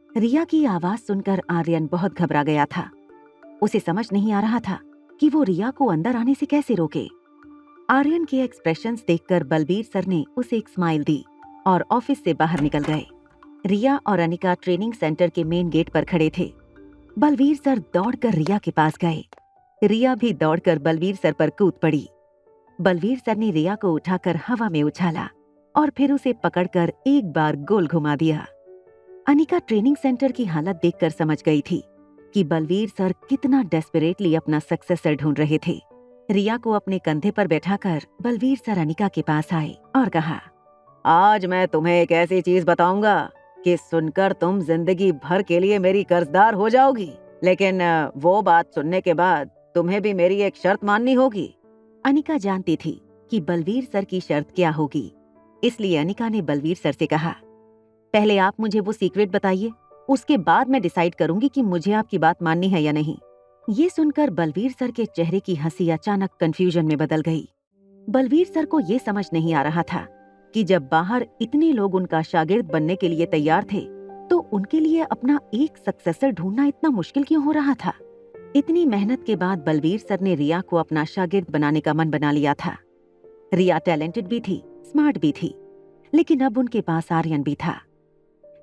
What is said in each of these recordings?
रिया की आवाज सुनकर आर्यन बहुत घबरा गया था। उसे समझ नहीं आ रहा था कि वो रिया को अंदर आने से कैसे रोके। आर्यन के एक्सप्रेशंस देखकर बलवीर सर ने उसे एक स्माइल दी और ऑफिस से बाहर निकल गए। रिया और अनिका ट्रेनिंग सेंटर के मेन गेट पर खड़े थे। बलवीर सर दौड़कर रिया के पास गए। रिया भी दौड़कर बलवीर सर पर कूद पड़ी। बलवीर सर ने रिया को उठाकर हवा में उछाला और फिर उसे पकड़कर एक बार गोल घुमा दिया। अनिका ट्रेनिंग सेंटर की हालत देखकर समझ गई थी कि बलवीर सर कितना डेस्परेटली अपना सक्सेसर ढूंढ रहे थे। रिया को अपने कंधे पर बैठाकर बलवीर सर अनिका के पास आए और कहा, आज मैं तुम्हें एक ऐसी चीज बताऊंगा कि सुनकर तुम जिंदगी भर के लिए मेरी कर्जदार हो जाओगी, लेकिन वो बात सुनने के बाद तुम्हें भी मेरी एक शर्त माननी होगी। अनिका जानती थी कि बलवीर सर की शर्त क्या होगी, इसलिए अनिका ने बलवीर सर से कहा, पहले आप मुझे वो सीक्रेट बताइए, उसके बाद मैं डिसाइड करूंगी कि मुझे आपकी बात माननी है या नहीं। ये सुनकर बलवीर सर के चेहरे की हंसी अचानक कंफ्यूजन में बदल गई। बलवीर सर को ये समझ नहीं आ रहा था कि जब बाहर इतने लोग उनका शागिर्द बनने के लिए तैयार थे, तो उनके लिए अपना एक सक्सेसर ढूंढना इतना मुश्किल क्यों हो रहा था। इतनी मेहनत के बाद बलवीर सर ने रिया को अपना शागिर्द बनाने का मन बना लिया था। रिया टैलेंटेड भी थी, स्मार्ट भी थी, लेकिन अब उनके पास आर्यन भी था।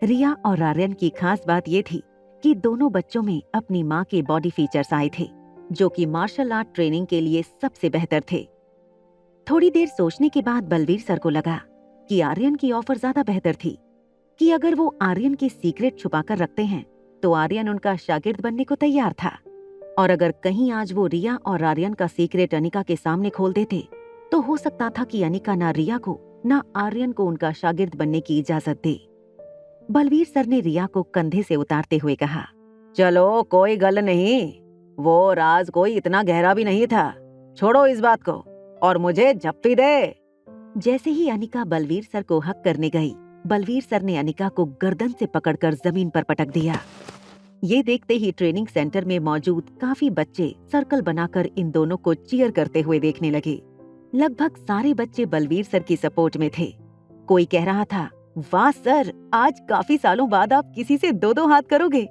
रिया और आर्यन की खास बात ये थी कि दोनों बच्चों में अपनी माँ के बॉडी फीचर्स आए थे, जो कि मार्शल आर्ट ट्रेनिंग के लिए सबसे बेहतर थे। थोड़ी देर सोचने के बाद बलवीर सर को लगा कि आर्यन की ऑफर ज्यादा बेहतर थी, कि अगर वो आर्यन की सीक्रेट छुपाकर रखते हैं तो आर्यन उनका शागिर्द बनने को तैयार था, और अगर कहीं आज वो रिया और आर्यन का सीक्रेट अनिका के सामने खोल देते तो हो सकता था कि अनिका ना रिया को ना आर्यन को उनका शागिर्द बनने की इजाजत दे। बलवीर सर ने रिया को कंधे से उतारते हुए कहा, चलो कोई गल नहीं, वो राज कोई इतना गहरा भी नहीं था, छोड़ो इस बात को और मुझे झप्पी दे। जैसे ही अनिका बलवीर सर को हक करने गई, बलवीर सर ने अनिका को गर्दन से पकड़कर जमीन पर पटक दिया। ये देखते ही ट्रेनिंग सेंटर में मौजूद काफी बच्चे सर्कल बनाकर इन दोनों को चीयर करते हुए देखने लगे। लगभग सारे बच्चे बलवीर सर की सपोर्ट में थे। कोई कह रहा था, वाह सर, आज काफी सालों बाद आप किसी से दो दो हाथ करोगे।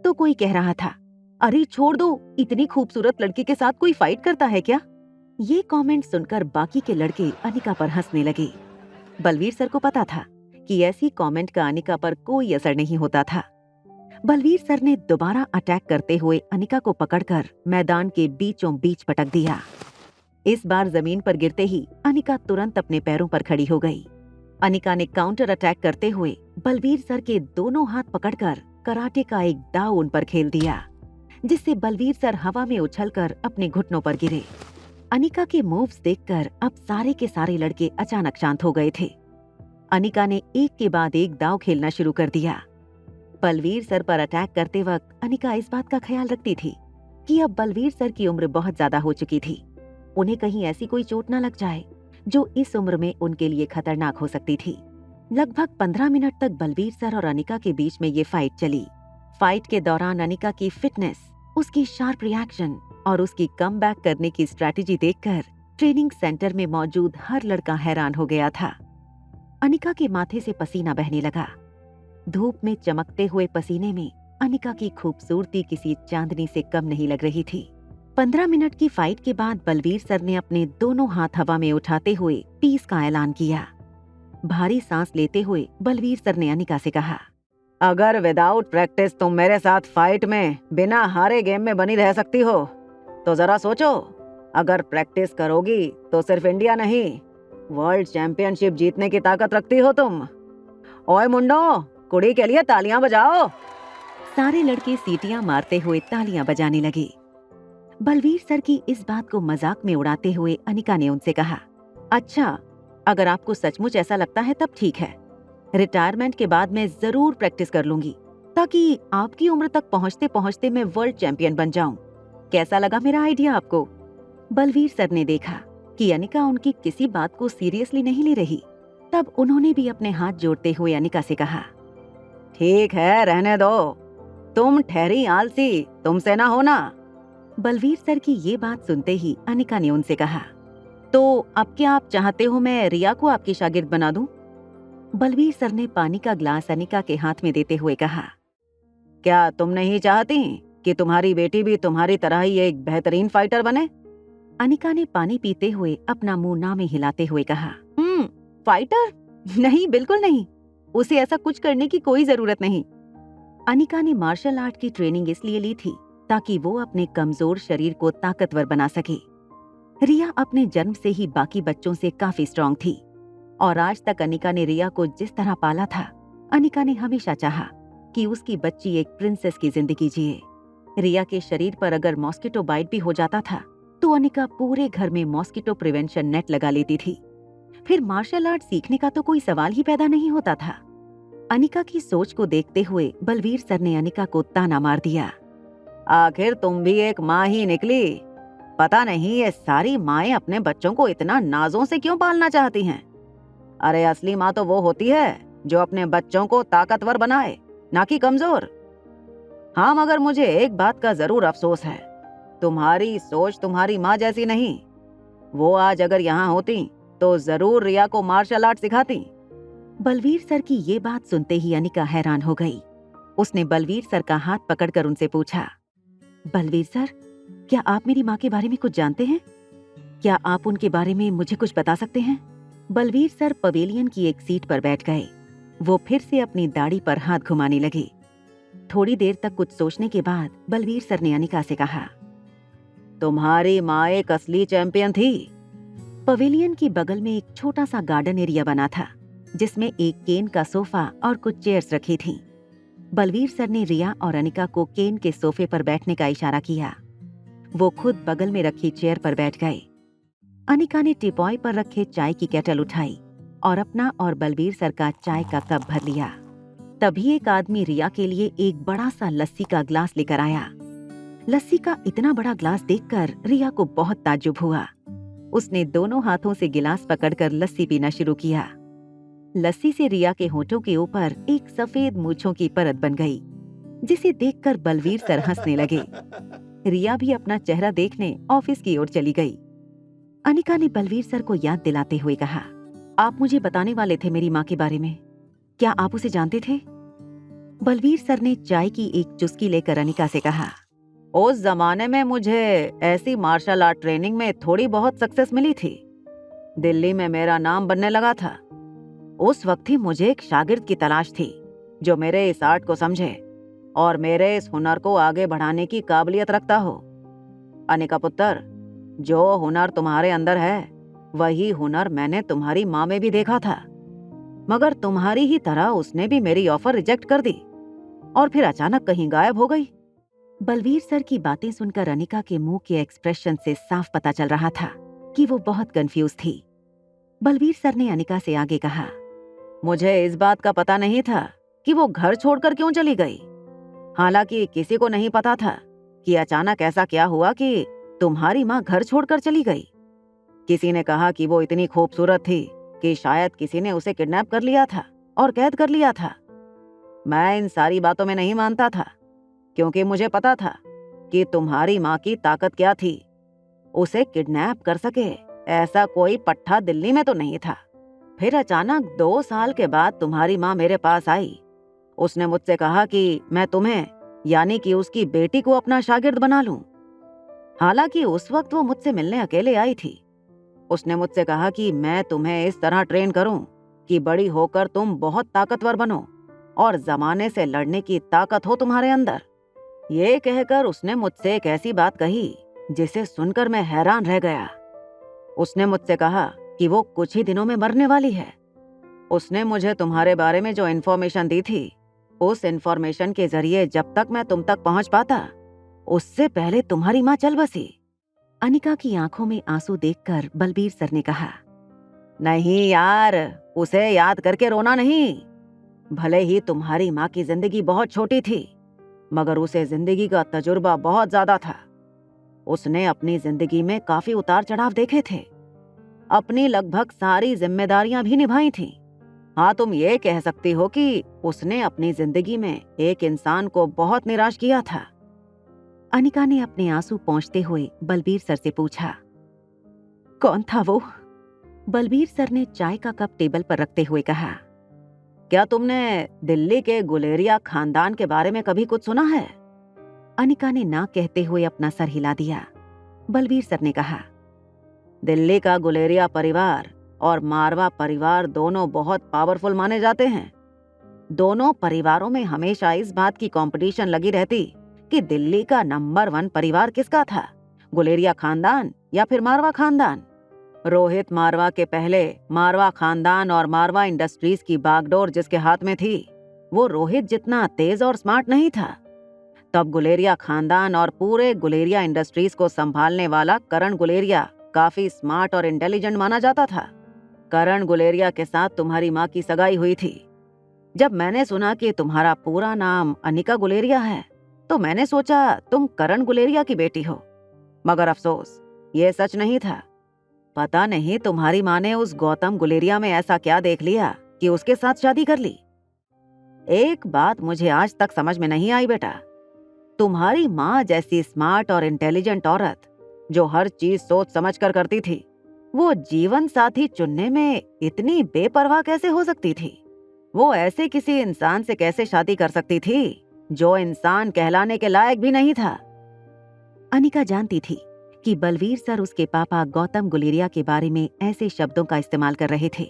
तो कोई कह रहा था, अरे छोड़ दो, इतनी खूबसूरत लड़की के साथ कोई फाइट करता है क्या। ये कमेंट सुनकर बाकी के लड़के अनिका पर हंसने लगे। बलवीर सर को पता था कि ऐसी कमेंट का अनिका पर कोई असर नहीं होता था। बलवीर सर ने दोबारा अटैक करते हुए अनिका को पकड़कर मैदान के बीचों बीच पटक दिया। इस बार जमीन पर गिरते ही अनिका तुरंत अपने पैरों पर खड़ी हो गई। अनिका ने काउंटर अटैक करते हुए बलवीर सर के दोनों हाथ पकड़कर कराटे का एक दाव उन पर खेल दिया, जिससे बलवीर सर हवा में उछलकर अपने घुटनों पर गिरे। अनिका के मूव्स देखकर अब सारे के सारे लड़के अचानक शांत हो गए थे। अनिका ने एक के बाद एक दाव खेलना शुरू कर दिया। बलवीर सर पर अटैक करते वक्त अनिका इस बात का ख्याल रखती थी कि अब बलवीर सर की उम्र बहुत ज्यादा हो चुकी थी, उन्हें कहीं ऐसी कोई चोट न लग जाए जो इस उम्र में उनके लिए खतरनाक हो सकती थी। लगभग 15 मिनट तक बलवीर सर और अनिका के बीच में ये फाइट चली। फाइट के दौरान अनिका की फिटनेस, उसकी शार्प रिएक्शन और उसकी कमबैक करने की स्ट्रैटेजी देखकर ट्रेनिंग सेंटर में मौजूद हर लड़का हैरान हो गया था। अनिका के माथे से पसीना बहने लगा। धूप में चमकते हुए पसीने में अनिका की खूबसूरती किसी चांदनी से कम नहीं लग रही थी। 15 मिनट की फाइट के बाद बलवीर सर ने अपने दोनों हाथ हवा में उठाते हुए पीस का ऐलान किया। भारी सांस लेते हुए बलवीर सर ने अनिका से कहा, अगर विदाउट प्रैक्टिस तुम मेरे साथ फाइट में बिना हारे गेम में बनी रह सकती हो तो जरा सोचो, अगर प्रैक्टिस करोगी तो सिर्फ इंडिया नहीं, वर्ल्ड चैंपियनशिप जीतने की ताकत रखती हो तुम। ओए मुंडो, कुड़ी के लिए तालियां बजाओ। सारे लड़के सीटियां मारते हुए तालियां बजाने लगे। बलवीर सर की इस बात को मजाक में उड़ाते हुए अनिका ने उनसे कहा, अच्छा, अगर आपको सचमुच ऐसा लगता है तब ठीक है, रिटायरमेंट के बाद मैं जरूर प्रैक्टिस कर लूंगी ताकि आपकी उम्र तक पहुंचते पहुंचते मैं वर्ल्ड चैंपियन बन जाऊं। कैसा लगा मेरा आइडिया आपको। बलवीर सर ने देखा कि अनिका उनकी किसी बात को सीरियसली नहीं ले रही, तब उन्होंने भी अपने हाथ जोड़ते हुए अनिका से कहा, ठीक है, रहने दो, तुम ठहरी आलसी, तुमसे ना होना। बलवीर सर की ये बात सुनते ही अनिका ने उनसे कहा, तो अब क्या आप चाहते हो मैं रिया को आपकी शागिर्द बना दूं? बलवीर सर ने पानी का ग्लास अनिका के हाथ में देते हुए कहा, क्या तुम नहीं चाहती कि तुम्हारी बेटी भी तुम्हारी तरह ही एक बेहतरीन फाइटर बने? अनिका ने पानी पीते हुए अपना मुंह ना में हिलाते हुए कहा। फाइटर? नहीं, बिल्कुल नहीं। उसे ऐसा कुछ करने की कोई जरूरत नहीं। अनिका ने मार्शल आर्ट की ट्रेनिंग इसलिए ली थी ताकि वो अपने कमजोर शरीर को ताकतवर बना सके। रिया अपने जन्म से ही बाकी बच्चों से काफी स्ट्रांग थी और आज तक अनिका ने रिया को जिस तरह पाला था, अनिका ने हमेशा चाहा कि उसकी बच्ची एक प्रिंसेस की जिंदगी जिए। रिया के शरीर पर अगर मॉस्किटो बाइट भी हो जाता था तो अनिका पूरे घर में मॉस्किटो प्रिवेंशन नेट लगा लेती थी। फिर मार्शल आर्ट सीखने का तो कोई सवाल ही पैदा नहीं होता था। अनिका की सोच को देखते हुए बलवीर सर ने अनिका को ताना मार दिया। आखिर तुम भी एक माँ ही निकली। पता नहीं ये सारी माएं अपने बच्चों को इतना नाजों से क्यों पालना चाहती हैं। अरे असली माँ तो वो होती है जो अपने बच्चों को ताकतवर बनाए, ना कि कमजोर। हाँ, मगर मुझे एक बात का जरूर अफसोस है, तुम्हारी सोच तुम्हारी माँ जैसी नहीं। वो आज अगर यहाँ होती तो जरूर रिया को मार्शल आर्ट सिखाती। बलवीर सर की ये बात सुनते ही अनिका हैरान हो गई। उसने बलवीर सर का हाथ पकड़कर उनसे पूछा, बलवीर सर, क्या आप मेरी माँ के बारे में कुछ जानते हैं? क्या आप उनके बारे में मुझे कुछ बता सकते हैं? बलवीर सर पवेलियन की एक सीट पर बैठ गए। वो फिर से अपनी दाढ़ी पर हाथ घुमाने लगे। थोड़ी देर तक कुछ सोचने के बाद बलवीर सर ने अनिका से कहा, तुम्हारी माँ एक असली चैंपियन थी। पवेलियन की बगल में एक छोटा सा गार्डन एरिया बना था जिसमें एक केन का सोफा और कुछ चेयर्स रखी थीं। बलवीर सर ने रिया और अनिका को केन के सोफे पर बैठने का इशारा किया। वो खुद बगल में रखी चेयर पर बैठ गए। अनिका ने टिपॉय पर रखे चाय की केटल उठाई और अपना और बलवीर सर का चाय का कप भर लिया। तभी एक आदमी रिया के लिए एक बड़ा सा लस्सी का ग्लास लेकर आया। लस्सी का इतना बड़ा ग्लास देखकर रिया को बहुत ताज्जुब हुआ। उसने दोनों हाथों से गिलास पकड़कर लस्सी पीना शुरू किया। लस्सी से रिया के होठों के ऊपर एक सफेद मूंछों की परत बन गई, जिसे देखकर बलवीर सर हंसने लगे। रिया भी अपना चेहरा देखने ऑफिस की ओर चली गई। अनिका ने बलवीर सर को याद दिलाते हुए कहा, आप मुझे बताने वाले थे मेरी माँ के बारे में, क्या आप उसे जानते थे? बलवीर सर ने चाय की एक चुस्की लेकर अनिका से कहा, उस जमाने में मुझे ऐसी मार्शल आर्ट ट्रेनिंग में थोड़ी बहुत सक्सेस मिली थी। दिल्ली में मेरा नाम बनने लगा था। उस वक्त ही मुझे एक शागिर्द की तलाश थी जो मेरे इस आर्ट को समझे और मेरे इस हुनर को आगे बढ़ाने की काबिलियत रखता हो। अनिका पुत्र, जो हुनर तुम्हारे अंदर है वही हुनर मैंने तुम्हारी माँ में भी देखा था, मगर तुम्हारी ही तरह उसने भी मेरी ऑफर रिजेक्ट कर दी और फिर अचानक कहीं गायब हो गई। बलवीर सर की बातें सुनकर अनिका के मुंह के एक्सप्रेशन से साफ पता चल रहा था कि वो बहुत कंफ्यूज थी। बलवीर सर ने अनिका से आगे कहा, मुझे इस बात का पता नहीं था कि वो घर छोड़कर क्यों चली गई। हालांकि किसी को नहीं पता था कि अचानक ऐसा क्या हुआ कि तुम्हारी माँ घर छोड़कर चली गई। किसी ने कहा कि वो इतनी खूबसूरत थी कि शायद किसी ने उसे किडनैप कर लिया था और कैद कर लिया था। मैं इन सारी बातों में नहीं मानता था, क्योंकि मुझे पता था कि तुम्हारी माँ की ताकत क्या थी। उसे किडनैप कर सके ऐसा कोई पट्टा दिल्ली में तो नहीं था। फिर अचानक 2 साल के बाद तुम्हारी माँ मेरे पास आई। उसने मुझसे कहा कि मैं तुम्हें, यानी कि उसकी बेटी को अपना शागिर्द बना लूं। हालांकि उस वक्त वो मुझसे मिलने अकेले आई थी। उसने मुझसे कहा कि मैं तुम्हें इस तरह ट्रेन करूं कि बड़ी होकर तुम बहुत ताकतवर बनो और जमाने से लड़ने की ताकत हो तुम्हारे अंदर। ये कहकर उसने मुझसे एक ऐसी बात कही जिसे सुनकर मैं हैरान रह गया। उसने मुझसे कहा कि वो कुछ ही दिनों में मरने वाली है। उसने मुझे तुम्हारे बारे में जो इन्फॉर्मेशन दी थी, उस इन्फॉर्मेशन के जरिए जब तक मैं तुम तक पहुंच पाता, उससे पहले तुम्हारी माँ चल बसी। अनिका की आंखों में आंसू देखकर बलबीर सर ने कहा, नहीं यार, उसे याद करके रोना नहीं। भले ही तुम्हारी माँ की जिंदगी बहुत छोटी थी, मगर उसे जिंदगी का तजुर्बा बहुत ज्यादा था। उसने अपनी जिंदगी में काफी उतार चढ़ाव देखे थे। अपनी लगभग सारी जिम्मेदारियां भी निभाई थीं। हाँ, तुम ये कह सकती हो कि उसने अपनी जिंदगी में एक इंसान को बहुत निराश किया था। अनिका ने अपने आंसू पोंछते हुए बलबीर सर से पूछा, कौन था वो? बलबीर सर ने चाय का कप टेबल पर रखते हुए कहा, क्या तुमने दिल्ली के गुलेरिया खानदान के बारे में कभी कुछ सुना है? अनिका ने ना कहते हुए अपना सर हिला दिया। बलबीर सर ने कहा, दिल्ली का गुलेरिया परिवार और मारवा परिवार दोनों बहुत पावरफुल माने जाते हैं। दोनों परिवारों में हमेशा इस बात की कंपटीशन लगी रहती कि दिल्ली का नंबर 1 परिवार किसका था, गुलेरिया खानदान या फिर मारवा खानदान। रोहित मारवा के पहले मारवा खानदान और मारवा इंडस्ट्रीज की बागडोर जिसके हाथ में थी, वो रोहित जितना तेज और स्मार्ट नहीं था। तब गुलेरिया खानदान और पूरे गुलेरिया इंडस्ट्रीज को संभालने वाला करण गुलेरिया काफी स्मार्ट और इंटेलिजेंट माना जाता था। करण गुलेरिया के साथ तुम्हारी माँ की सगाई हुई थी। जब मैंने सुना कि तुम्हारा पूरा नाम अनिका गुलेरिया है, तो मैंने सोचा तुम करण गुलेरिया की बेटी हो, मगर अफसोस ये सच नहीं था। पता नहीं तुम्हारी माँ ने उस गौतम गुलेरिया में ऐसा क्या देख लिया कि उसके साथ शादी कर ली। एक बात मुझे आज तक समझ में नहीं आई बेटा, तुम्हारी माँ जैसी स्मार्ट और इंटेलिजेंट औरत जो हर चीज सोच समझ कर करती थी, वो जीवन साथी चुनने में इतनी बेपरवाह कैसे हो सकती थी? वो ऐसे किसी इंसान से कैसे शादी कर सकती थी जो इंसान कहलाने के लायक भी नहीं था? अनिका जानती थी कि बलवीर सर उसके पापा गौतम गुलेरिया के बारे में ऐसे शब्दों का इस्तेमाल कर रहे थे,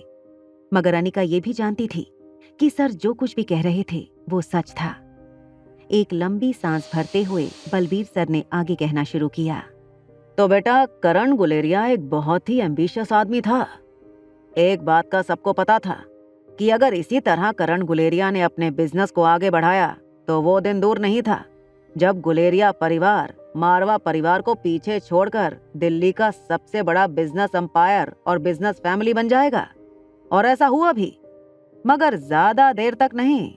मगर अनिका ये भी जानती थी कि सर जो कुछ भी कह रहे थे वो सच था। एक लंबी सांस भरते हुए बलवीर सर ने आगे कहना शुरू किया, तो बेटा करण गुलेरिया एक बहुत ही एम्बिशियस आदमी था। एक बात का सबको पता था कि अगर इसी तरह करण गुलेरिया ने अपने बिजनेस को आगे बढ़ाया तो वो दिन दूर नहीं था जब गुलेरिया परिवार मारवा परिवार को पीछे छोड़कर दिल्ली का सबसे बड़ा बिजनेस एम्पायर और बिजनेस फैमिली बन जाएगा। और ऐसा हुआ भी, मगर ज्यादा देर तक नहीं।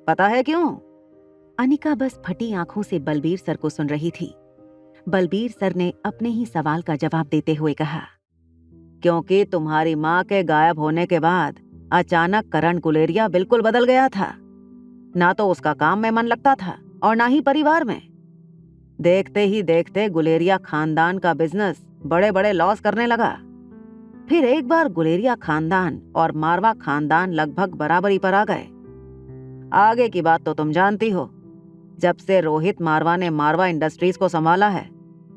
पता है क्यों? अनिका बस फटी आंखों से बलबीर सर को सुन रही थी। बलबीर सर ने अपने ही सवाल का जवाब देते हुए कहा, क्योंकि तुम्हारी माँ के गायब होने के बाद अचानक करण गुलेरिया बिल्कुल बदल गया था। ना तो उसका काम में मन लगता था और ना ही परिवार में। देखते ही देखते गुलेरिया खानदान का बिजनेस बड़े बड़े लॉस करने लगा। फिर एक बार गुलेरिया खानदान और मारवा खानदान लगभग बराबरी पर आ गए। आगे की बात तो तुम जानती हो। जब से रोहित मारवा ने मारवा इंडस्ट्रीज को संभाला है,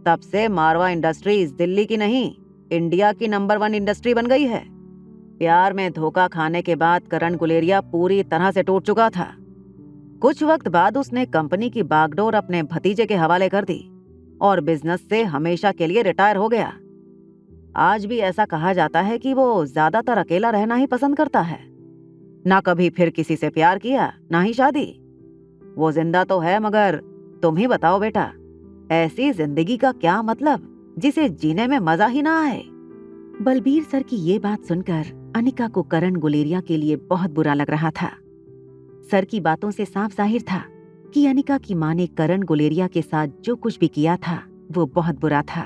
तब से मारवा इंडस्ट्रीज दिल्ली की नहीं, इंडिया की नंबर 1 इंडस्ट्री बन गई है। प्यार में धोखा खाने के बाद करण गुलेरिया पूरी तरह से टूट चुका था। कुछ वक्त बाद उसने कंपनी की बागडोर अपने भतीजे के हवाले कर दी और बिजनेस से हमेशा के लिए रिटायर हो गया। आज भी ऐसा कहा जाता है कि वो ज्यादातर अकेला रहना ही पसंद करता है। ना कभी फिर किसी से प्यार किया, ना ही शादी। वो जिंदा तो है, मगर तुम ही बताओ बेटा, ऐसी जिंदगी का क्या मतलब जिसे जीने में मजा ही ना आए? बलबीर सर की ये बात सुनकर अनिका को करण गुलेरिया के लिए बहुत बुरा लग रहा था। सर की बातों से साफ जाहिर था कि अनिका की माँ ने करण गुलेरिया के साथ जो कुछ भी किया था वो बहुत बुरा था।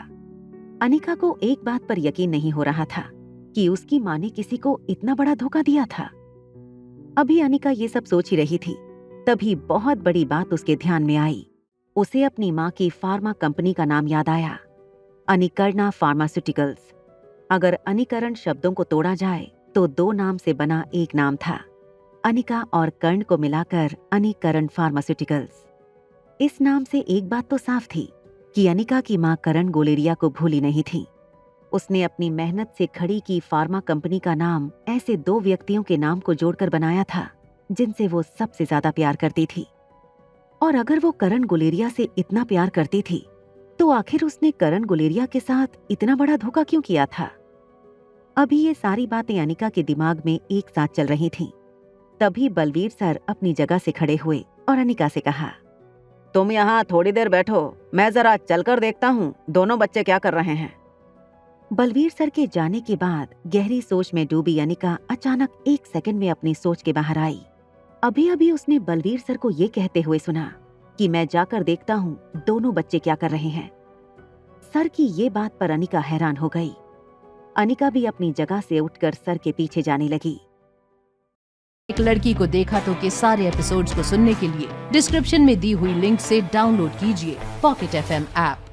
अनिका को एक बात पर यकीन नहीं हो रहा था कि उसकी माँ ने किसी को इतना बड़ा धोखा दिया था। अभी अनिका ये सब सोच ही रही थी, तभी बहुत बड़ी बात उसके ध्यान में आई। उसे अपनी माँ की फार्मा कंपनी का नाम याद आया, अनिकर्णा फार्मास्यूटिकल्स। अगर अनिकरण शब्दों को तोड़ा जाए तो 2 नाम से बना एक नाम था। अनिका और कर्ण को मिलाकर अनिकरण फार्मास्यूटिकल्स। इस नाम से एक बात तो साफ थी कि अनिका की मां करण गुलेरिया को भूली नहीं थी। उसने अपनी मेहनत से खड़ी की फार्मा कंपनी का नाम ऐसे 2 व्यक्तियों के नाम को जोड़कर बनाया था जिनसे वो सबसे ज्यादा प्यार करती थी। और अगर वो करण गुलेरिया से इतना प्यार करती थी तो आखिर उसने करण गुलेरिया के साथ इतना बड़ा धोखा क्यों किया था? अभी ये सारी बातें अनिका के दिमाग में एक साथ चल रही थीं। तभी बलवीर सर अपनी जगह से खड़े हुए और अनिका से कहा, तुम यहाँ थोड़ी देर बैठो, मैं जरा चलकर देखता हूँ दोनों बच्चे क्या कर रहे हैं। बलवीर सर के जाने के बाद गहरी सोच में डूबी अनिका अचानक 1 सेकंड में अपनी सोच के बाहर आई। अभी अभी उसने बलवीर सर को ये कहते हुए सुना कि मैं जाकर देखता हूँ दोनों बच्चे क्या कर रहे हैं। सर की ये बात पर अनिका हैरान हो गई। अनिका भी अपनी जगह से उठकर सर के पीछे जाने लगी। एक लड़की को देखा तो के सारे एपिसोड्स को सुनने के लिए डिस्क्रिप्शन में दी हुई लिंक से डाउनलोड कीजिए पॉकेट FM ऐप।